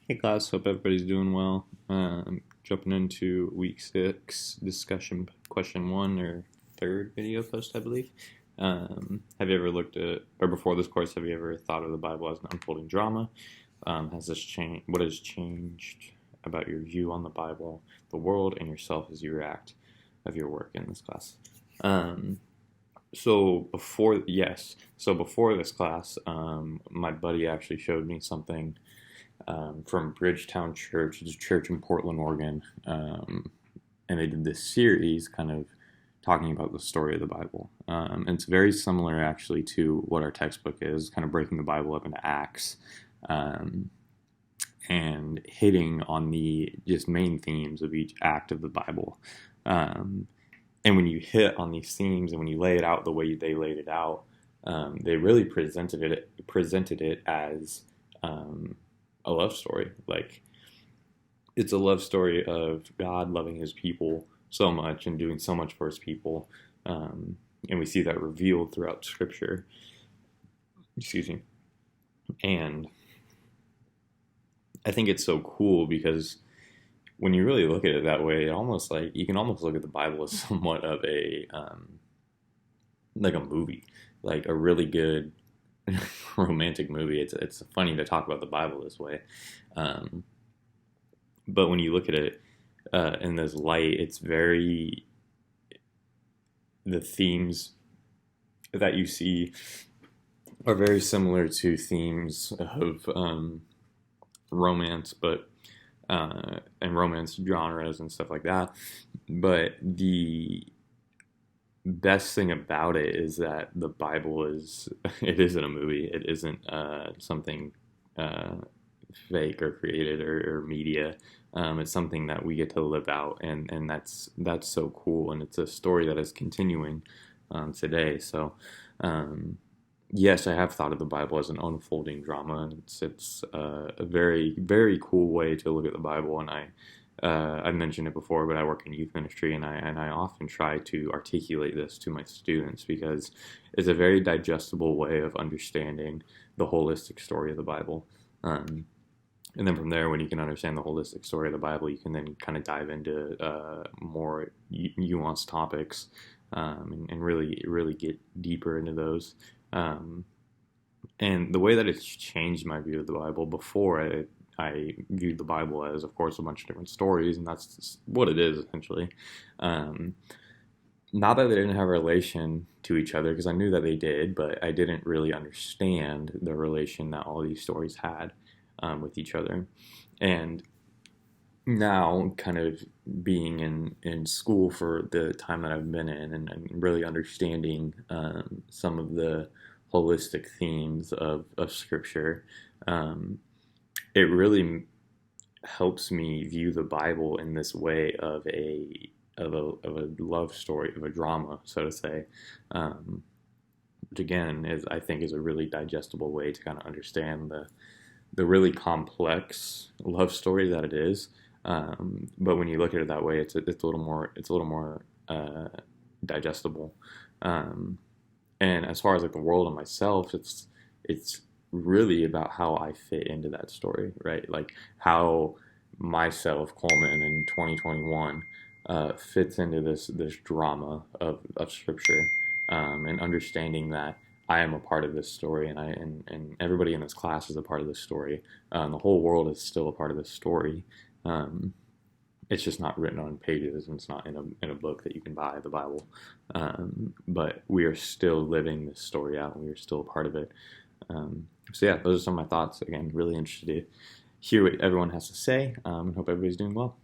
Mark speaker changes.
Speaker 1: Hey class, hope everybody's doing well. Jumping into week 6 discussion question 1 or third video post, I believe. Have you ever looked at, or before this course, have you ever thought of the Bible as an unfolding drama? Has this changed? What has changed about your view on the Bible, the world, and yourself as you react of your work in this class? Um, so before this class, my buddy actually showed me something from Bridgetown Church. It's a church in Portland, Oregon. And they did this series kind of talking about the story of the Bible. And it's very similar actually to what our textbook is, kind of breaking the Bible up into acts um, and hitting on the just main themes of each act of the Bible. Um, and when you hit on these themes and when you lay it out the way they laid it out, they really presented it as um, a love story. Like it's a love story of God loving His people so much and doing so much for His people, and we see that revealed throughout Scripture. Excuse me. And I think it's so cool because when you really look at it that way, it almost like you can almost look at the Bible as somewhat of a like a movie, like a really good romantic movie. It's funny to talk about the Bible this way, um, but when you look at it in this light, it's very the themes that you see are very similar to themes of romance, but and romance genres and stuff like that. But the best thing about it is that the Bible is it isn't a movie. It isn't something uh, fake or created or media. It's something that we get to live out, and that's so cool. And it's a story that is continuing today. So. Yes, I have thought of the Bible as an unfolding drama. It's a very very cool way to look at the Bible, and I mentioned it before, but I work in youth ministry, and I often try to articulate this to my students because it's a very digestible way of understanding the holistic story of the Bible. Um, and then from there, when you can understand the holistic story of the Bible, you can then kind of dive into more nuanced topics and really really get deeper into those. Um, and the way that it's changed my view of the Bible before I viewed the Bible as, of course, a bunch of different stories, and that's what it is essentially. Um, Not that they didn't have a relation to each other, because I knew that they did, but I didn't really understand the relation that all these stories had with each other. And now, kind of being in school for the time that I've been in, and really understanding some of the holistic themes of Scripture, um, it really helps me view the Bible in this way of a love story, of a drama, so to say, um, which again is I think is a really digestible way to kind of understand the really complex love story that it is. But when you look at it that way, it's a little more digestible. Um, and as far as like the world and myself, it's really about how I fit into that story, right? Like how myself, Coleman, in 2021, fits into this drama of Scripture, and understanding that I am a part of this story, and everybody in this class is a part of this story. The whole world is still a part of this story. Um, it's just not written on pages, and it's not in a book that you can buy, the Bible. But we are still living this story out, and we are still a part of it. So yeah, those are some of my thoughts. Again, really interested to hear what everyone has to say, and hope everybody's doing well.